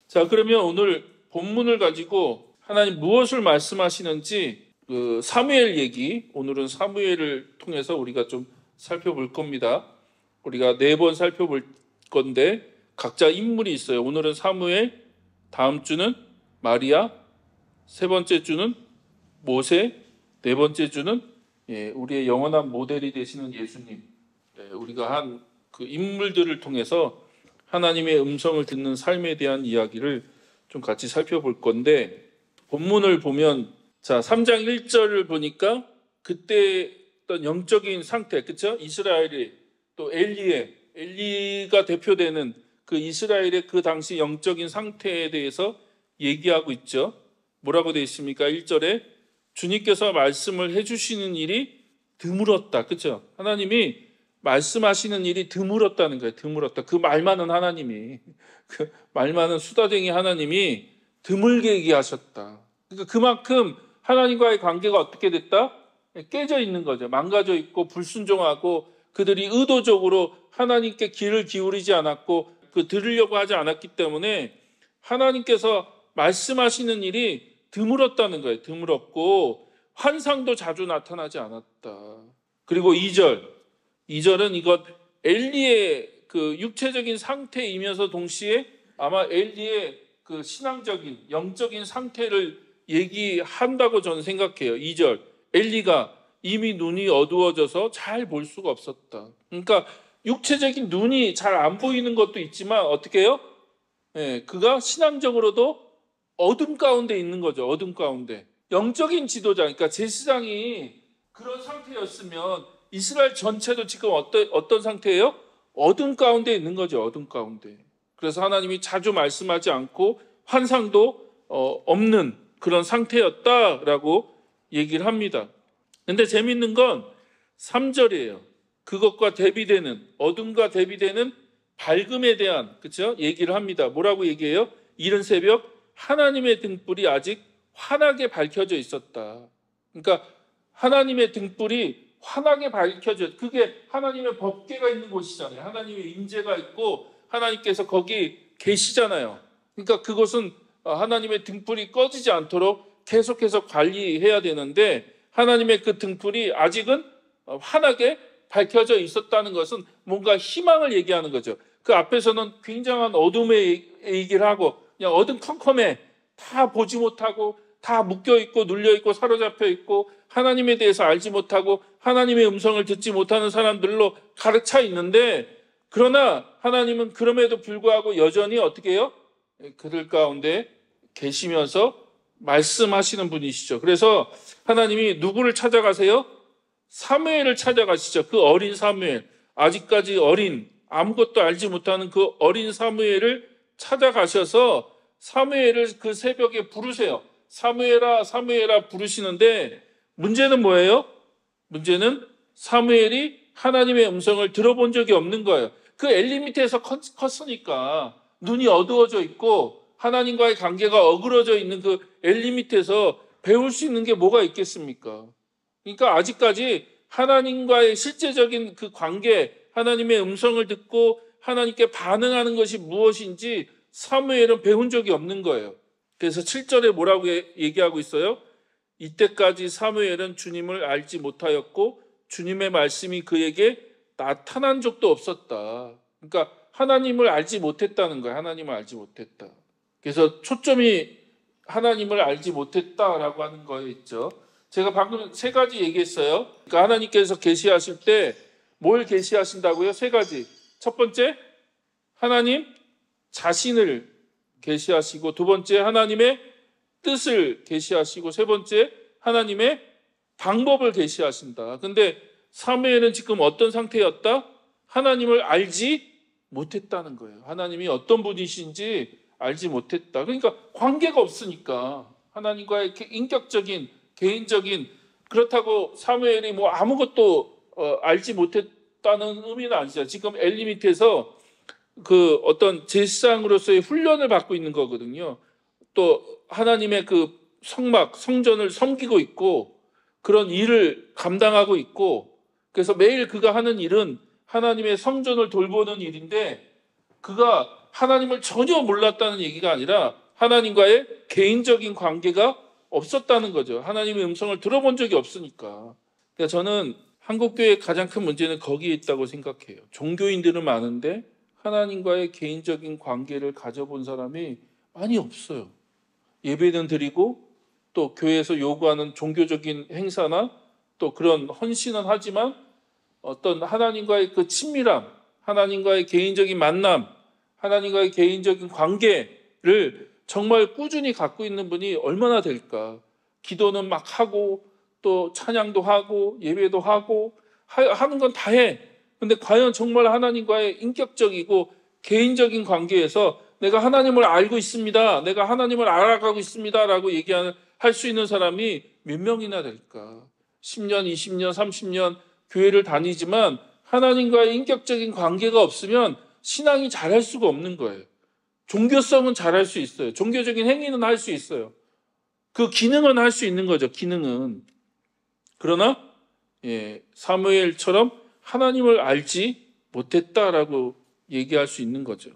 자, 그러면 오늘 본문을 가지고 하나님 무엇을 말씀하시는지 사무엘 얘기, 오늘은 사무엘을 통해서 우리가 좀 살펴볼 겁니다. 우리가 4번 살펴볼 건데 각자 인물이 있어요. 오늘은 사무엘, 다음 주는 마리아, 세 번째 주는 모세, 네 번째 주는 우리의 영원한 모델이 되시는 예수님. 우리가 한 그 인물들을 통해서 하나님의 음성을 듣는 삶에 대한 이야기를 좀 같이 살펴볼 건데, 본문을 보면 자 3장 1절을 보니까 그때 어떤 영적인 상태, 그렇죠? 이스라엘이 또 엘리가 대표되는 그 이스라엘의 그 당시 영적인 상태에 대해서 얘기하고 있죠. 뭐라고 되어 있습니까? 1절에 주님께서 말씀을 해주시는 일이 드물었다. 그렇죠? 하나님이 말씀하시는 일이 드물었다는 거예요. 드물었다. 그 말 많은 하나님이, 그 말 많은 수다쟁이 하나님이 드물게 얘기하셨다. 그러니까 그만큼 하나님과의 관계가 어떻게 됐다? 깨져 있는 거죠. 망가져 있고 불순종하고 그들이 의도적으로 하나님께 귀를 기울이지 않았고 들으려고 하지 않았기 때문에 하나님께서 말씀하시는 일이 드물었다는 거예요. 드물었고 환상도 자주 나타나지 않았다. 그리고 2절은 이것 엘리의 그 육체적인 상태이면서 동시에 아마 엘리의 그 신앙적인 영적인 상태를 얘기한다고 저는 생각해요. 2절 엘리가 이미 눈이 어두워져서 잘 볼 수가 없었다. 그러니까 육체적인 눈이 잘 안 보이는 것도 있지만 어떻게 해요? 그가 신앙적으로도 어둠 가운데 있는 거죠. 어둠 가운데. 영적인 지도자, 그러니까 제사장이 그런 상태였으면 이스라엘 전체도 지금 어떤 상태예요? 어둠 가운데 있는 거죠. 어둠 가운데. 그래서 하나님이 자주 말씀하지 않고 환상도 없는 그런 상태였다라고 얘기를 합니다. 근데 재밌는 건 3절이에요. 그것과 대비되는, 어둠과 대비되는 밝음에 대한, 그렇죠? 얘기를 합니다. 뭐라고 얘기해요? 이른 새벽 하나님의 등불이 아직 환하게 밝혀져 있었다. 그러니까 하나님의 등불이 환하게 밝혀져, 그게 하나님의 법궤가 있는 곳이잖아요. 하나님의 임재가 있고 하나님께서 거기 계시잖아요. 그러니까 그것은 하나님의 등불이 꺼지지 않도록 계속해서 관리해야 되는데 하나님의 그 등불이 아직은 환하게 밝혀져 있었다는 것은 뭔가 희망을 얘기하는 거죠. 그 앞에서는 굉장한 어둠의 얘기를 하고 그냥 어둠컴컴해, 다 보지 못하고 다 묶여있고 눌려있고 사로잡혀있고 하나님에 대해서 알지 못하고 하나님의 음성을 듣지 못하는 사람들로 가득 차 있는데, 그러나 하나님은 그럼에도 불구하고 여전히 어떻게 해요? 그들 가운데 계시면서 말씀하시는 분이시죠. 그래서 하나님이 누구를 찾아가세요? 사무엘을 찾아가시죠. 그 어린 사무엘, 아직까지 어린, 아무것도 알지 못하는 그 어린 사무엘을 찾아가셔서 사무엘을 그 새벽에 부르세요. 사무엘아 사무엘아 부르시는데 문제는 뭐예요? 문제는 사무엘이 하나님의 음성을 들어본 적이 없는 거예요. 그 엘리 밑에서 컸으니까 눈이 어두워져 있고 하나님과의 관계가 어그러져 있는 그 엘리 밑에서 배울 수 있는 게 뭐가 있겠습니까? 그러니까 아직까지 하나님과의 실제적인 그 관계, 하나님의 음성을 듣고 하나님께 반응하는 것이 무엇인지 사무엘은 배운 적이 없는 거예요. 그래서 7절에 뭐라고 얘기하고 있어요? 이때까지 사무엘은 주님을 알지 못하였고 주님의 말씀이 그에게 나타난 적도 없었다. 그러니까 하나님을 알지 못했다는 거예요. 하나님을 알지 못했다. 그래서 초점이 하나님을 알지 못했다라고 하는 거에 있죠. 제가 방금 3가지 얘기했어요. 그러니까 하나님께서 계시하실 때 뭘 계시하신다고요? 3가지. 첫 번째, 하나님 자신을 계시하시고, 두 번째, 하나님의 뜻을 계시하시고, 세 번째, 하나님의 방법을 계시하신다. 근데 사무엘은 지금 어떤 상태였다? 하나님을 알지 못했다는 거예요. 하나님이 어떤 분이신지 알지 못했다. 그러니까 관계가 없으니까 하나님과의 인격적인, 개인적인, 그렇다고 사무엘이 뭐 아무것도 알지 못했다는 의미는 아니죠. 지금 엘리 밑에서 그 어떤 제사장으로서의 훈련을 받고 있는 거거든요. 또 하나님의 그 성전을 섬기고 있고 그런 일을 감당하고 있고, 그래서 매일 그가 하는 일은 하나님의 성전을 돌보는 일인데 그가 하나님을 전혀 몰랐다는 얘기가 아니라 하나님과의 개인적인 관계가 없었다는 거죠. 하나님의 음성을 들어본 적이 없으니까. 그러니까 저는 한국교회의 가장 큰 문제는 거기에 있다고 생각해요. 종교인들은 많은데 하나님과의 개인적인 관계를 가져본 사람이 많이 없어요. 예배는 드리고 또 교회에서 요구하는 종교적인 행사나 또 그런 헌신은 하지만 어떤 하나님과의 그 친밀함, 하나님과의 개인적인 만남, 하나님과의 개인적인 관계를 정말 꾸준히 갖고 있는 분이 얼마나 될까? 기도는 막 하고 또 찬양도 하고 예배도 하고 하는 건 다 해. 근데 과연 정말 하나님과의 인격적이고 개인적인 관계에서 내가 하나님을 알고 있습니다. 내가 하나님을 알아가고 있습니다. 라고 할 수 있는 사람이 몇 명이나 될까? 10년, 20년, 30년 교회를 다니지만 하나님과의 인격적인 관계가 없으면 신앙이 잘할 수가 없는 거예요. 종교성은 잘할 수 있어요. 종교적인 행위는 할 수 있어요. 그 기능은 할 수 있는 거죠. 기능은. 그러나 사무엘처럼 하나님을 알지 못했다라고 얘기할 수 있는 거죠.